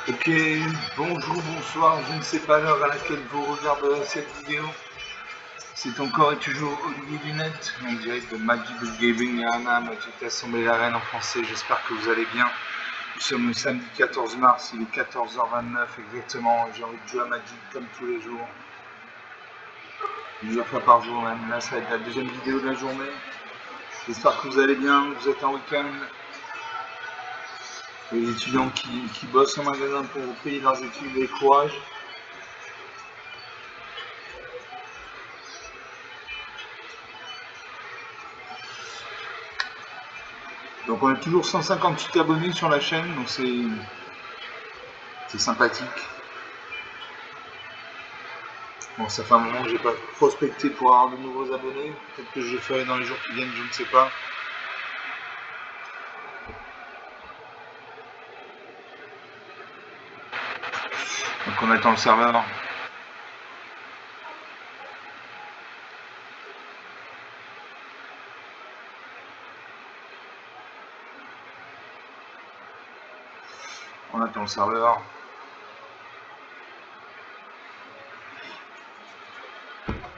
Ok, bonjour, bonsoir, je ne sais pas l'heure à laquelle vous regarderez cette vidéo. C'est encore et toujours Olivier Lunette, en direct de Magic Gaming à Anna, Magic Assemblée la Reine en français, j'espère que vous allez bien. Nous sommes le samedi 14 mars, il est 14h29 exactement, j'ai envie de jouer à Magic comme tous les jours. Plusieurs fois par jour même, là ça va être la deuxième vidéo de la journée. J'espère que vous allez bien, vous êtes en week-end. Les étudiants qui bossent en magasin pour payer leurs études et courage. Donc on a toujours 158 abonnés sur la chaîne, donc c'est sympathique. Bon, ça fait un moment que j'ai pas prospecté pour avoir de nouveaux abonnés. Peut-être que je le ferai dans les jours qui viennent, je ne sais pas. Donc on attend le serveur. On attend le serveur.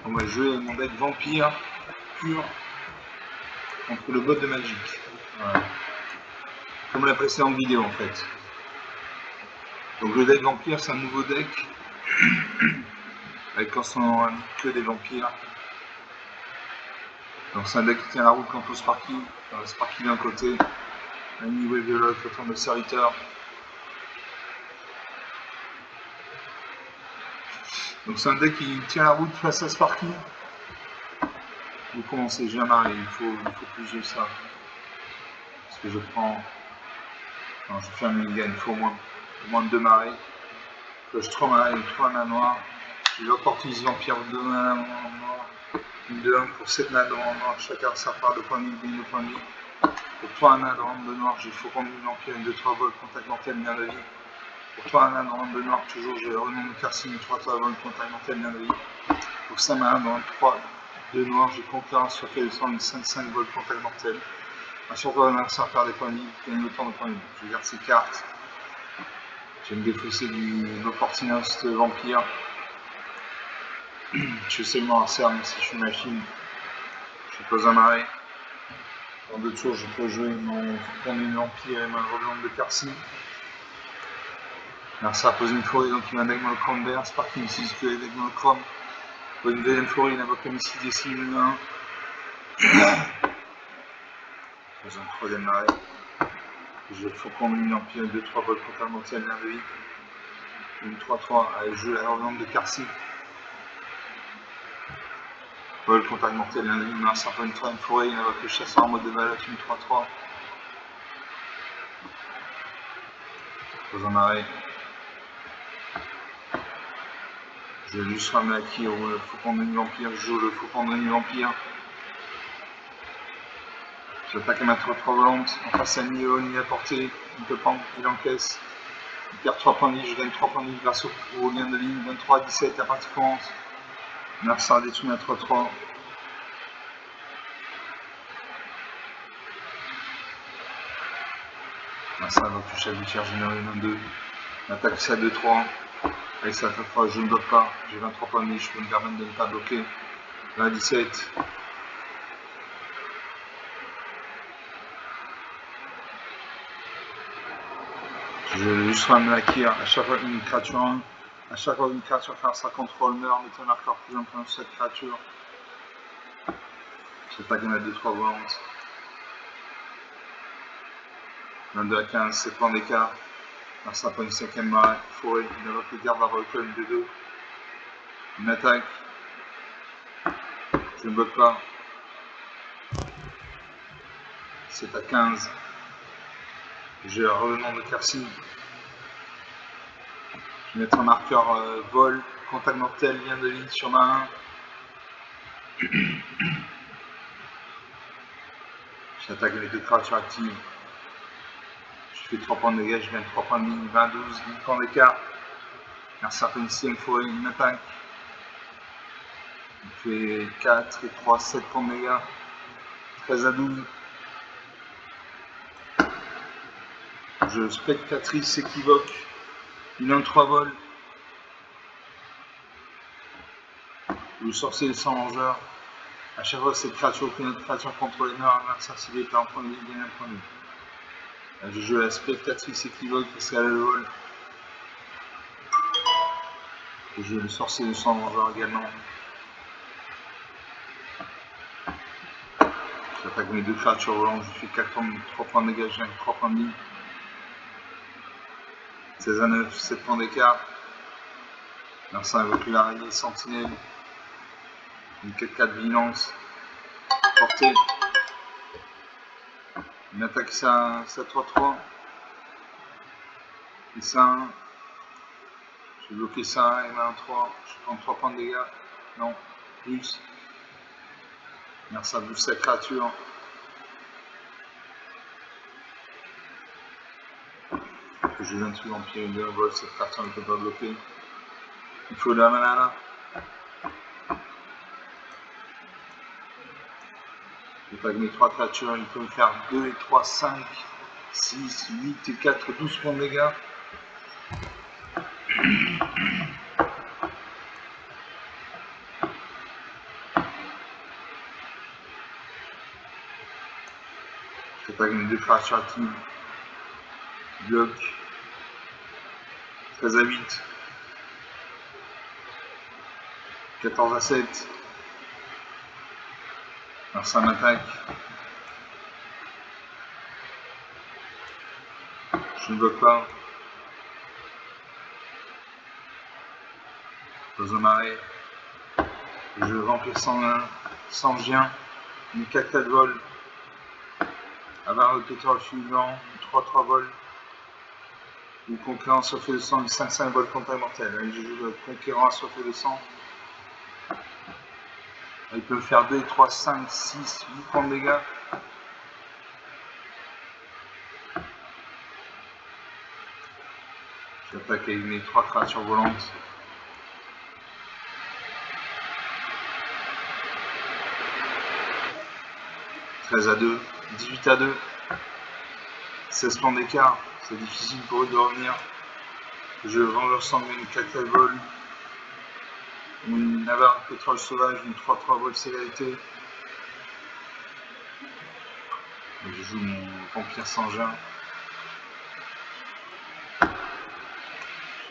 On va jouer mon deck vampire pur contre le bot de Magic. Voilà. Comme la précédente vidéo en fait. Donc le deck vampire c'est un nouveau deck avec en son que des vampires. Donc c'est un deck qui tient la route quant au Sparky. Sparky d'un côté, la Wave de l'autre, autant de serviteurs. Donc c'est un deck qui tient la route face à Sparky. Vous commencez jamais, il faut piger ça. Parce que je prends. Non, je fais un minigun, il faut au moins 2 marées. Coche 3 marées et 3 manas noirs. Je l'opportunise vampire 2 manas noirs. Une de 1 pour 7 manas de noir. Chacun ça part de points de vie, gagne de points de vie. Pour 3 manas de rente de noir, j'ai Faucon de vampire, 2-3 vols, contact mortel, bien de vie. Pour 3 manas de rente de noir, toujours j'ai renom de Carcine, 3-3 vols, contact mortel, bien de vie. Pour 5 manas de rente 3 de noir, j'ai concurrence sur fait de 5 vols, contact mortel. À chaque fois, on ça faire des points de vie, gagne autant de points de vie. Je garde ces cartes. Je vais me défausser de l'opportuniste vampire. Je sais m'en servir, même si je suis une machine. Je pose un arrêt. Dans 2 tours, je peux jouer mon Faucon vampire et ma relance de Carcy. Alors ça pose une forêt, donc il m'index monochrome vert. Sparky ici, ce que avec monochrome. Pour une deuxième forêt, il invoque un missile d'ici, une 1. Pose un troisième arrêt. Je Faucon vampire, 2-3 vols contre mortel, bien de vie. Une 3-3, allez, je joue la relance de Carcy. Vol, contact mortel, une main, ça une forêt, il invoque le chasseur en mode de balade, une 3-3. Pose un arrêt. Je vais juste ramener acquis au Faucon de vampire, je joue le Faucon de vampire. J'attaque à ma 3 volante, en face à Nio, ni à portée, il peut prendre, il encaisse. Il perd 3 points de vie, je gagne 3 points de vie grâce au gain de ligne, 23 à 17, la partie commence. Mercer a détruit ma 3-3. Mercer va toucher à Butcher généré 22. L'attaque c'est à 2-3. Avec ça, 3, je ne bloque pas. J'ai 23 points de vie, je peux me permettre de ne pas bloquer. 20 à 17. Je vais juste ramener la Kir à chaque fois une créature 1. À chaque fois une créature faire sa contrôle meurt, mettez un marqueur plus important sur cette créature. J'attaque à ma 2-3 volantes. 22 à 15, 7 points d'écart. Ça prend une 5ème marée, forêt, il invoque le garde à recul de 2. Une attaque. Je ne bloque pas. 7 à 15. J'ai un revenant de Carcy. Je vais mettre un marqueur vol, contact mortel, lien de ligne sur ma 1. J'attaque avec 2 créatures actives. Je fais 3 points de dégâts, je gagne 3 points de ligne, 20, 12, 10 points d'écart. Un certain ici, forêt, une attaque. Il fait 4 et 3, 7 points de dégâts. 13 à 12. Je spectatrice équivoque. Il a 3 vols. Le sorcier le sang mangeur. À chaque fois que cette créature ou une autre créature contrôle les meurs, adversaire ciblé par un point de vie, gagne un point de vie. Là, je joue la spectatrice équivoque parce qu'elle a le vol. Je joue le sorcier le sang mangeur également. J'attaque mes 2 créatures volantes, je fais 3 points de dégâts, j'ai 3 points de vie. 16 à 9, 7 points d'écart. L'instinct invoque l'araignée, sentinelle. Une 4-4 vigilance. Portée. Une attaque ça 3-3. Et ça 1. J'ai bloqué ça 1 et 1-3. Je prends 3 points de dégâts. Non, plus. Merci à boost sa créature. Je viens de tuer l'Empire de vol, cette créature ne peut pas bloquer. Il faut de la mana là. J'attaque mes 3 créatures, il peut me faire 2 et 3, 5, 6, 8 et 4, 12 points de dégâts. J'attaque mes 2 créatures actives. Bloc. 13 à 8. 14 à 7. Alors ça m'attaque. Je ne bloque pas. Dans un marais. Je vampire sans gien. Une 4-4 vol. Avoir le pétrole suivant. 3-3 vol. Une conquérant soifé de sang. Une 5-5 vol contre mortel. Je joue le conquérant soifé de sang. Il peut me faire 2, 3, 5, 6, 8 points de dégâts. J'attaque avec mes 3 créatures volantes. « 13 à 2, 18 à 2, 16 points d'écart, c'est difficile pour eux de revenir. Je renverse sanguin une 4 vol, une avare pétrole sauvage, une 3-3 vol célérité. Je joue mon vampire sans gin.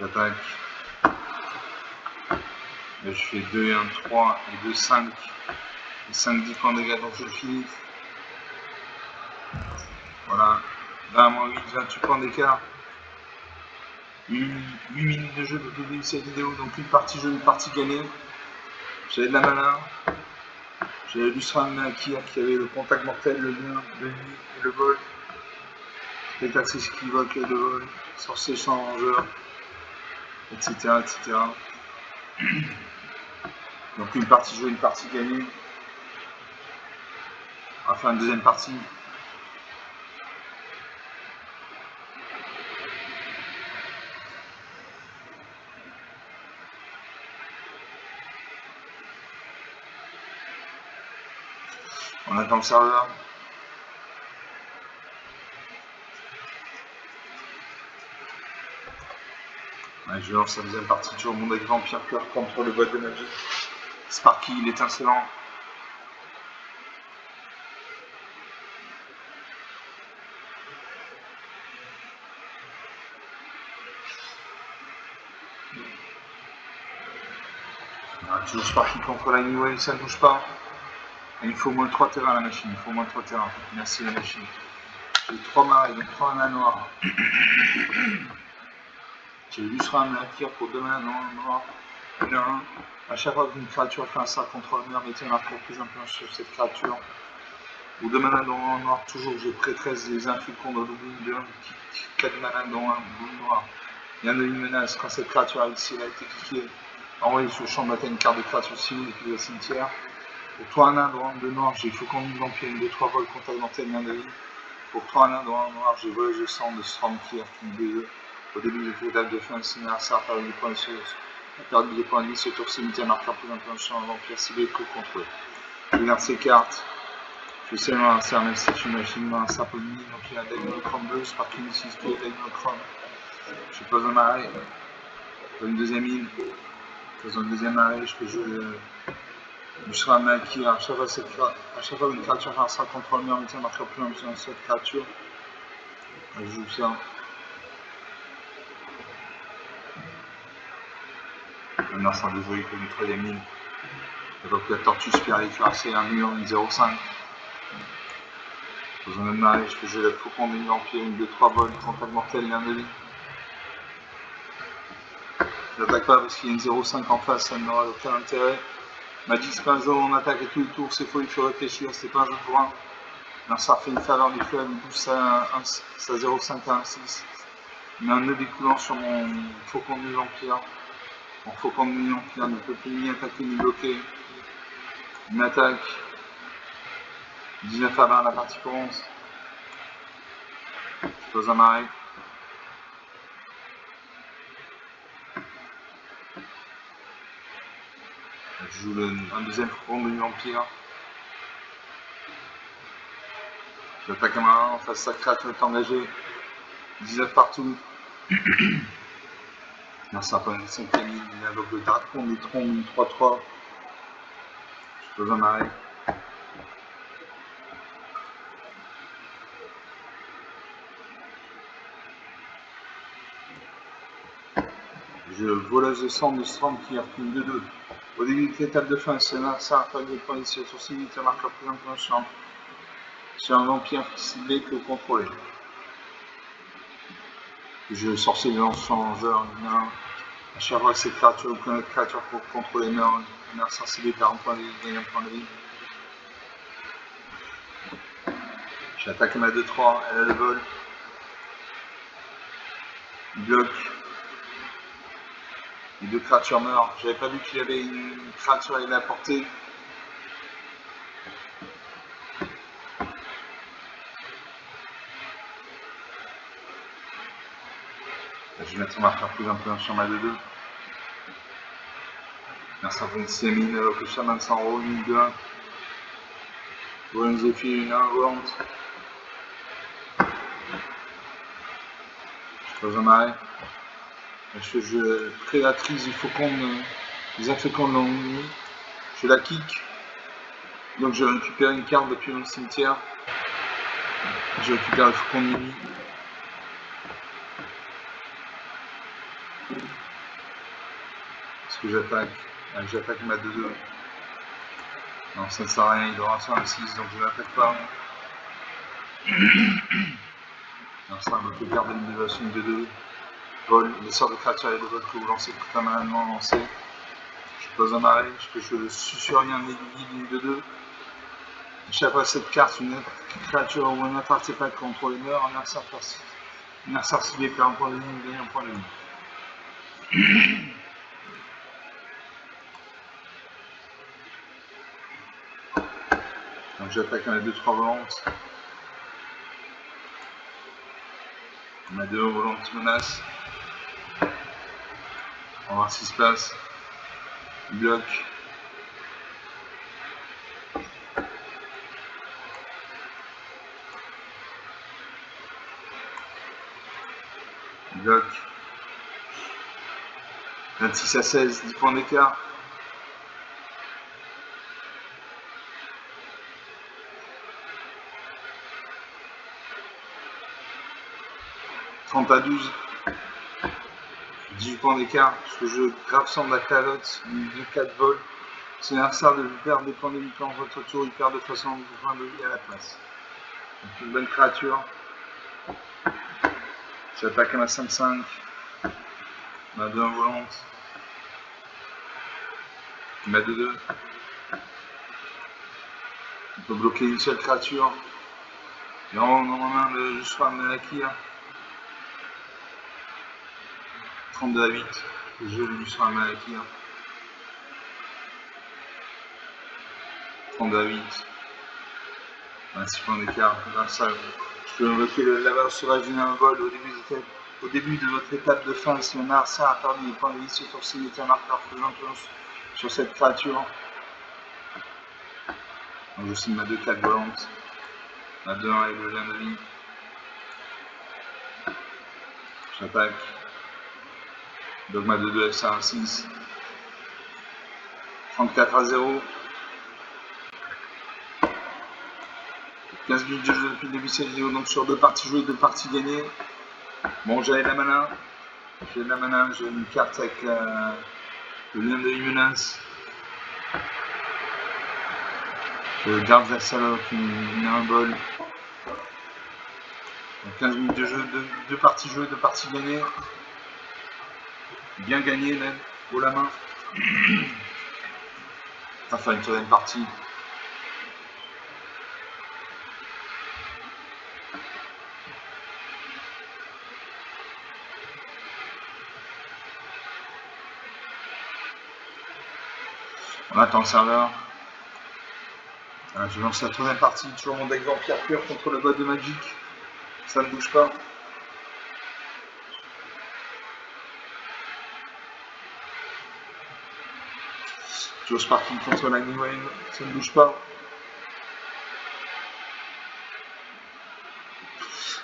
J'attaque. Là, je fais 2 et 1, 3 et 2, 5. Et 5, 10 points de dégâts, donc je le finis. Voilà. 20 -8, 28 points d'écart. 8 minutes de jeu depuis le début de cette vidéo, donc une partie jeu, une partie gagnée. J'avais de la mana. J'avais Lustrum Akir qui avait le contact mortel, le lien, le nid et le vol. Les taxis qui évoquent le vol, sorcier sans rangeur, etc., etc. Donc une partie jouée, une partie gagnée. On va faire une deuxième partie. On attend le serveur. Ouais, je lance la deuxième partie, toujours mon deck Vampire Cœur contre le bot de magie. Sparky, l'étincelant. Toujours Sparky contre la Anyway, ça ne bouge pas. Et il faut au moins 3 terrains à la machine, il faut au moins 3 terrains. Merci la machine. J'ai 3 marais, donc 3 manas noirs. J'ai Lustrum Akir pour 2 manas noirs. 1. À chaque fois qu'une créature fait un sort contre le mur, mettez un marqueur plus influence sur cette créature. Ou 2 manas noir, toujours j'ai prêtresse des influx contre le boule de 1, 4 manas dans un boule noir. Il y a une menace quand cette créature ici elle a été cliquée. Envoyez sur le champ de bataille une carte de créature civile et puis le cimetière. Pour 3 nains de noir, j'ai Faucon de vampire, une 2-3 vols contact mortel, main de vie. Pour 3 nains de noir, j'ai Voyage de sang de Stormkier qui me dégueu. Au début, j'ai fait date de fin, sinon à ça, perdre des points de vie. La perte des points de vie, ce tour cimetière marqueur plus influent, un vampire ciblé que contre eux. Je regarde ces cartes. Je sais seulement insère même si c'est une machine, un simple mini, donc il y a un deck monochrome bleu, Sparky 6 pieds, deck monochrome. Je pose un arrêt. une deuxième île, faisant une deuxième arrêt, je peux jouer du sera Maki. À chaque fois une créature sera contre le mur, ça marquera plus sur cette créature. Je joue ça. Maintenant, ça de jouer comme une troisième île. Donc la tortue spire les cuirassés, un mur, une 0,5. Dans un même arrêt, je peux jouer la faucon des vampires, une 2-3 vols, contact mortel et un de vie. Je n'attaque pas parce qu'il y a une 0,5 en face, ça n'aura aucun intérêt. Magic, c'est pas un jeu où on attaque à tous les tours, c'est faux, il faut réfléchir, c'est pas un jeu pour un. Alors ça fait une faveur du fleuve, il bouge ça à 0,5 à 1,6. Il met un nœud découlant sur mon faucon de vampire. Mon faucon de vampire ne peut plus ni attaquer ni bloquer. Il m'attaque. 19 à 20, la partie commence. Je pose un marais. Je joue un deuxième faucon de vampire. J'attaque un marin, en face sa créature est engagée. 19 partout. Non, ça prend une 5ème ligne, il invoque le dragon, des troncs, une 3-3. Je pose un marais. Je voleuse de sang de Strand qui replie 2-2. Au début de l'étape de fin, c'est là, ça a des points ici sur 6 minutes, ça marque la présentation sur un vampire ciblé que vous contrôlez. Je sorcier de l'enchanteur, à chaque fois que cette créature ou qu'une autre créature pour contrôler meurt, un air sensible par un point de vie, gagne un point de vie. J'attaque ma 2-3, elle a le vol. Il bloque. Les deux créatures meurent. J'avais pas vu qu'il y avait une créature à la portée. Je vais mettre un marqueur plus un peu sur ma 2-2. Merci à une sémine, alors que chaman s'en roule, une 2-1. Une Zephyr, une 1 volante. Je pose un arrêt. Je prédatrice du faucon, des inféconds de l'ennemi. Je la kick. Donc je récupère une carte depuis mon cimetière. Je récupère le faucon de nuit. Est-ce que j'attaque? J'attaque ma 2-2. Non, ça ne sert à rien, il doit avoir un 6, donc je n'attaque pas. Non, ça me peut garder une élévation de 2-2. Vol, les sorts de créatures et de vol que vous lancez permanemment lancé. Je pose un arrêt, je suis sur rien une 2-2. Chaque fois cette carte, une créature ou un artefact contre les meurt, un adversaire ciblé perd un point de vie, gagne un point de vie. Donc j'attaque ma 2-3 volantes. Ma 2 volantes menace. On va voir ce qui se passe. Il bloque. Il bloque. 26 à 16, 10 points d'écart. « 30 à 12, 18 points d'écart, parce que je grave sans de la calotte, de 4 vols. C'est nécessaire de perdre des points de vie quand votre tour, il perd de façon de points de vie à la place. Donc une bonne créature. J'attaque à ma 5-5, ma 2 volante, ma 2-2. On peut bloquer une seule créature. Dans ma main, je suis à Melakir. 32 à 8, je lui suis à Melakir. 32 à 8. 26 points d'écart. Je peux invoquer la valeur sauvage d'une vol au début de votre étape de fin. Si on a ça à perdu les points de vie, c'est sur un marqueur faisant sur cette créature. Donc je signe ma 2-4 volante. Ma 2-1 et le lien de vie. J'attaque. Dogma de 2 FCR 6. 34-0. 15 minutes de jeu depuis le début de cette vidéo, donc sur 2 parties jouées, 2 parties gagnées. Bon, j'avais de la mana. J'ai de la mana, j'ai une carte avec le lien de Immunance. Je garde Versalok, une un bol. Donc 15 minutes de jeu, 2 parties jouées, 2 parties gagnées. Bien gagné même, haut la main. On va faire une troisième partie. On attend le serveur. Je lance la troisième partie, toujours mon deck vampire pur contre le bot de Magic. Ça ne bouge pas. Toujours Sparking contre la New Wave, ça ne bouge pas.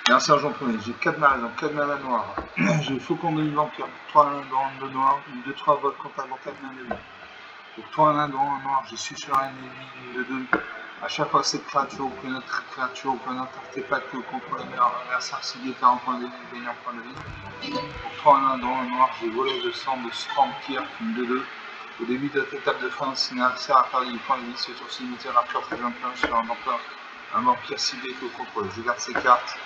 Et un sergent premier, j'ai 4 manas, donc 4 manas noirs. J'ai Faucon de Vampire, 3 dans de noir, 2-3 vols contre la montagne d'un ennemi. Donc 3 nains dans un noir, je suis sur un ennemi, une de 2. À chaque fois cette créature ou qu'une autre créature ou qu'un autre artefact contre le meilleur adversaire, s'il gagne un point de vie, gagne un point de vie. Pour 3 nains dans un noir, j'ai volé de sang de Stormkirk, une de 2. Au début de cette étape de fin, si un adversaire a perdu du point de vie, c'est sur cimetière archer très implanté sur un vampire ciblé que contrôle. Je garde ces cartes.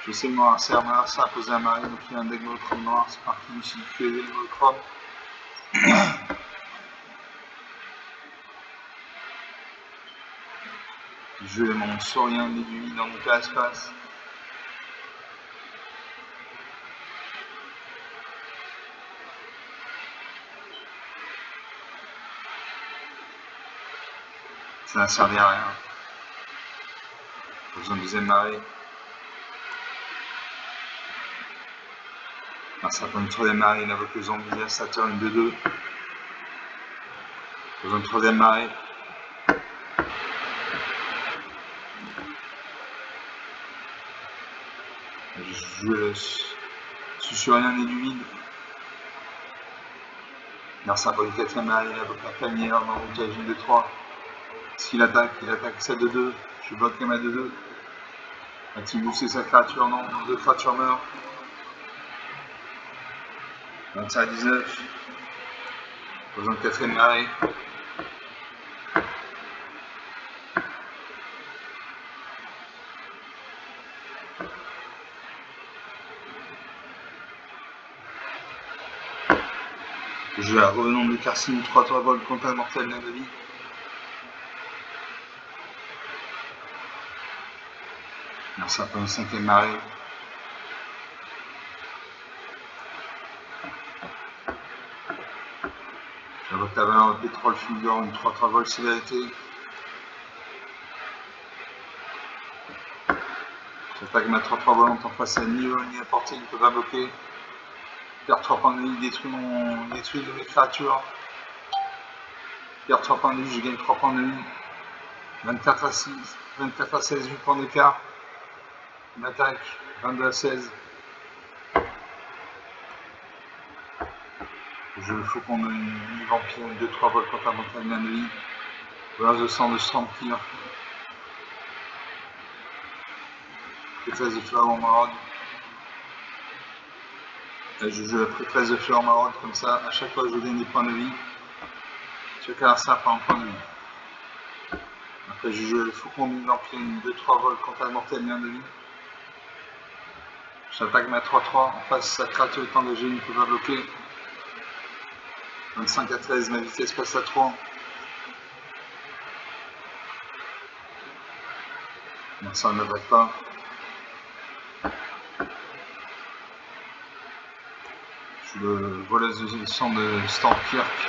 Je sais que mon adversaire a posé un mari, donc il y a un deck monochrome noir, c'est parti ici, QED le monochrome. Je vais mon saurien d'aiguille dans mon espace. Ça n'a servi à rien. J'ai besoin de deuxième marée. Ça prend une troisième marée, il invoque le zombie, ça tire une 2-2. J'ai besoin de troisième marée. Je suis sur rien et du vide. Ça prend une quatrième marée, il invoque la panière dans le cage de 3. S'il attaque, il attaque celle de 2. Je bloque les mains de 2. A-t-il boosté sa créature? Non, 2 créatures meurent. 25 à 19. Besoin de quatrième marée. Je vais à revenant de Carcine, 3-3 vols contre un mortel d'un de vie. Ça prend une cinquième marée. J'invoque la valeur de pétrole fulgurant, une 3-3 vols sévérité. J'attaque ma 3-3 volante en face à ni à portée, il ne peut pas bloquer. Je perds 3 points de vie, détruit de mes créatures. Je perds 3 points de vie, je gagne 3 points de vie. 24 à 6, 24 à 16, 8 points d'écart. Une attaque, 22 à 16. Je Faucon de vampire, 2-3 vols contre la montagne d'un ennemi. Voilà de sang de Stormkirk. Prêtresse de fleurs en maraude. Je joue la prêtresse de fleurs en maraude comme ça, à chaque fois je gagne des points de vie. Chaque adversaire prend un point de vie. Après je joue le Faucon de vampire, 2-3 vols contre la mortelle d'un de vie. J'attaque ma 3-3, en face sa créature est engagée, il ne peut pas bloquer. 25 à 13, ma vitesse passe à 3. Donc ça ne m'attaque pas. Je suis le voleuse de sang de Stormkirk.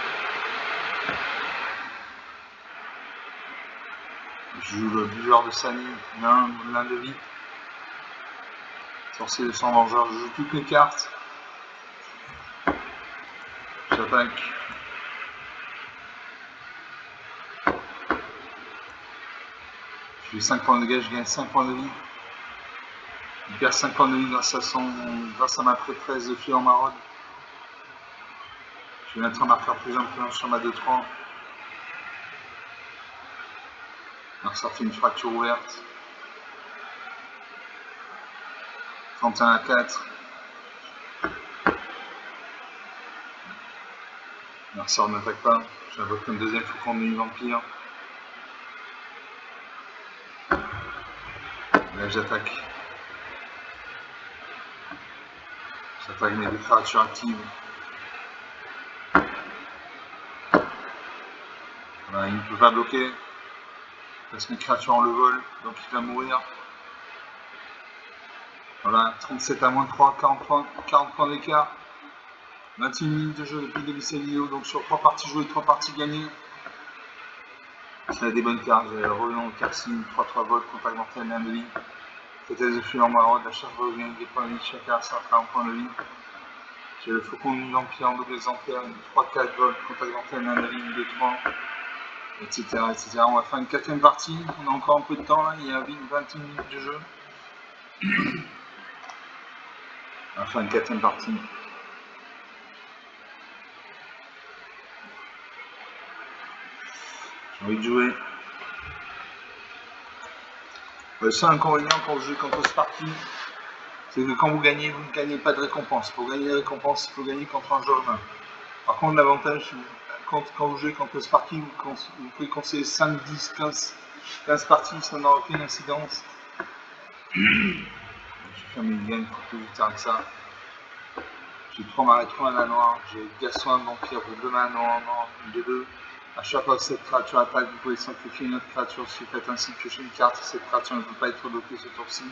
Je joue le buveur de Sani, l'un de vie. Sorcier de sang vengeur, je joue toutes mes cartes. J'attaque. Je fais 5 points de dégâts, je gagne 5 points de vie. Il perd 5 points de vie grâce à ma prêtresse de fleurs en maraude. Je vais mettre un marqueur plus influent sur ma 2-3. On a ressorti une fracture ouverte. 31-4. Le ressort n'attaque pas. J'invoque un deuxième faucon de nuit vampire. Là j'attaque. J'attaque mes deux créatures actives. Voilà, il ne peut pas bloquer. Parce que mes créatures ont le vol, donc il va mourir. Voilà, 37 à moins 3, 40 points d'écart. 21 minutes de jeu depuis le début de cette vidéo, donc sur 3 parties jouées, 3 parties gagnées. J'ai des bonnes cartes, j'ai Revenant, Carcine, 3-3 volts, contact mortel, main de vie. Thèse de fuir en maraude, la charge revient, des points de vie, chacun ça fera un point de vie. J'ai le faucon de nuit vampire en double exemplaire, 3-4 volts, contact mortel, main de vie, 2-3, etc., etc. On va faire une 4ème partie, on a encore un peu de temps là, il y a 21 minutes de jeu. On va faire une 4ème partie. J'ai envie de jouer. Le seul inconvénient quand vous jouez contre Sparky, c'est que quand vous gagnez, vous ne gagnez pas de récompense. Pour gagner des récompenses, il faut gagner contre un joueur humain. Par contre, l'avantage, quand vous jouez contre Sparky, vous pouvez conseiller 5, 10, 15 parties, ça n'aura aucune incidence. Je vais faire mes gains pour plus vite que ça. J'ai 3 marais, 3 manas noirs, j'ai Gaston vampire pour 2 manas noirs, 2-2. A chaque fois que cette créature attaque, vous pouvez sacrifier une autre créature si vous faites ainsi piocher une carte. Cette créature ne peut pas être bloquée ce tour-ci.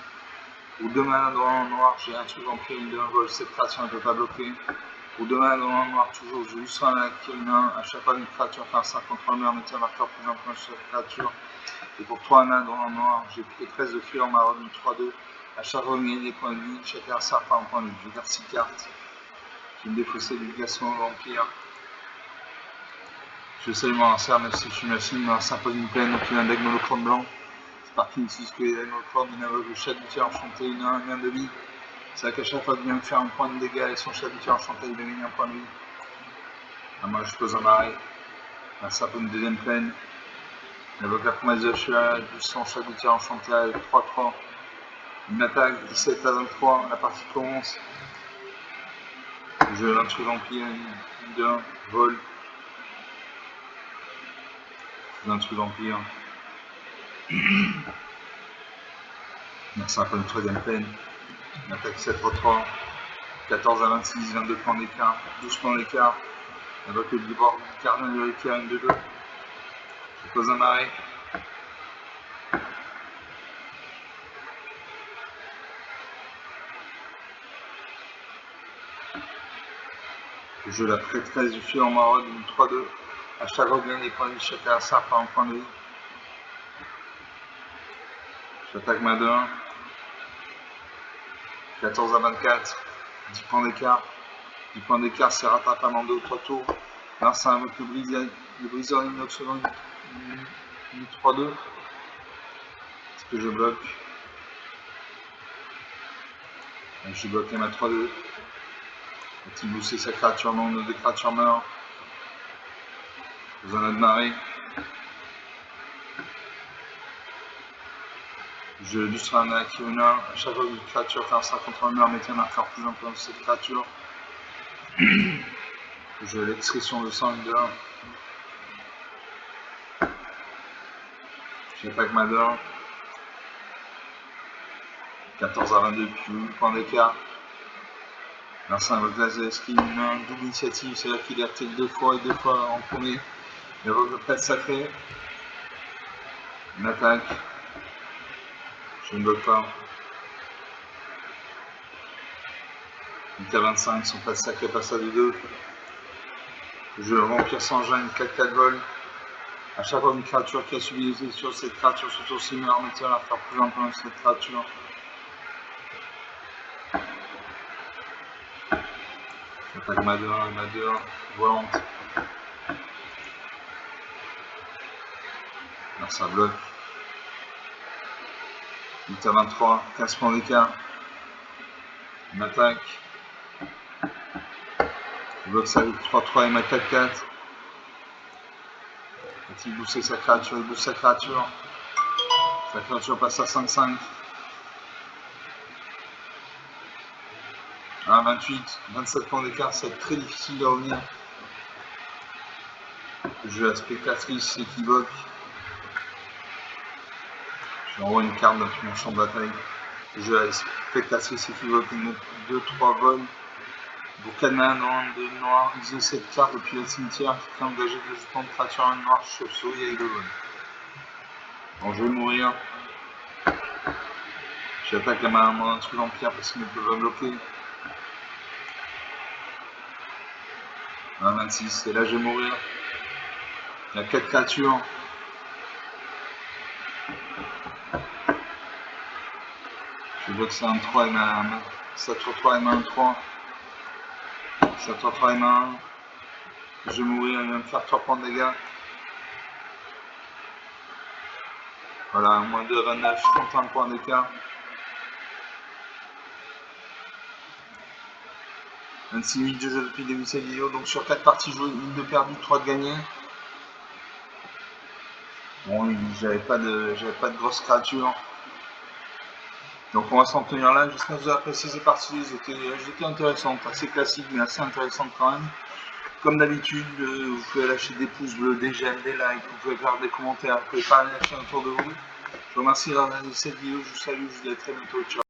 Pour 2 manas noir, j'ai un truc vampire, une de 1 vol, cette créature ne peut pas bloquer. Pour 2 manas noir, toujours, j'ai juste un mana qui est une 1. A chaque fois une créature fait un 5 contre le mur, mettez un marqueur plus influent sur cette créature. Et pour 3 manas noir, j'ai pris 13 de fuir en maraude, 3-2. A chaque fois, vous gagnez des points de vie, chacun sert par un point de vie. Je garde 6 cartes. J'ai une défaussée du Gaston vampire. Je sais moi un cerf, même si je suis machine, ça impose une plaine, donc il a un deck monochrome blanc. C'est parti ici, ce que les decks monochrome, il invoque le chalutier enchanté, une 1 de vie. C'est vrai qu'à chaque fois qu'il vient me faire un point de dégâts avec son chalutier enchanté, il va gagner un point de vie. Alors moi je pose un marais. Là ça impose une deuxième plaine. Il invoque la promesse de cheval, du sang chalutier enchanté avec 3-3. Une attaque 17 à 23, la partie commence. Je lance le vampire, une 2-1, vol. Un truc vampire. Ça fait une troisième peine. On attaque 7-3. 14 à 26, 22 points d'écart, 12 points d'écart. On va que le bord du cardinal de l'écart, une 2-2. Je pose un marais. Je joue la prêtresse du fil en maraude, une 3-2. À chaque fois que des points de vie, chacun à ça par un point de vie. J'attaque ma 2-1. 14 à 24, 10 points d'écart. 10 points d'écart, c'est rattrapable en 2 ou 3 tours. Là, ça invoque le briseur inox selon une 3-2. Est-ce que je bloque? Je bloque ma 3-2. Faut-il booster sa créature? Non, nos deux créatures meurent. Vous en avez de marée. Je lustre un Akiona. À chaque fois qu'une créature fait un 5 contre un mur, mettez un marqueur plus important de cette créature. Je l'expression de sang de 1. J'attaque ma 2. 14 à 22, puis 8 points d'écart. Merci à votre classe de ski, une double initiative, c'est-à-dire qu'il est attaqué 2 fois et 2 fois en premier. Il invoque le prêtre sacré. Une attaque. Je ne bloque pas. 8 à 25, son prêtre sacré passe à 2-2. Je vampire sans gêne, 4-4 vols. A chaque fois une créature qui a subi des sur cette créature sur son meurt, mettez à la faire plus longtemps sur cette créature. J'attaque ma 2-1 et ma 2-1 volante. Alors ça bloque. 8 à 23, 15 points d'écart. Une attaque. Je bloque ça avec 3-3 et ma 4-4. Il booste sa créature, il booste sa créature. Sa créature passe à 5-5. 28, 27 points d'écart, ça va être très difficile de revenir. Je joue la spectatrice équivoque. Je renvoie une carte dans mon champ de bataille. Je joue la spectatrice équivoque, une 2-3 vols. Pour Canaan, noir, 2 noirs, utiliser cette carte depuis le cimetière, qui est engagé de jetons de créature un noir, chauve-souris avec 2 vols. Bon, je vais mourir. J'attaque la main d'un truc l'Empire parce qu'il ne peut pas bloquer. 26, et là je vais mourir. Il y a 4 créatures. Je bloque ça 1-3 et ma Saturne 3 et ma 1-3. Saturne 3 et ma 1. Je vais mourir, il va me faire 3 points de dégâts. Voilà, moins 2 à 29, 31 points d'écart. 26 minutes de jeu depuis le début de cette vidéo. Donc sur 4 parties jouées, 1 de perdu, 3 de gagné. Bon, j'avais pas de grosses créatures. Donc on va s'en tenir là. J'espère que vous avez apprécié ces parties. Elles étaient intéressantes, assez classiques mais assez intéressantes quand même. Comme d'habitude, vous pouvez lâcher des pouces bleus, des j'aime, des likes, vous pouvez faire des commentaires, vous pouvez pas lâcher autour de vous. Je vous remercie d'avoir regardé cette vidéo, je vous salue, je vous dis à très bientôt, ciao.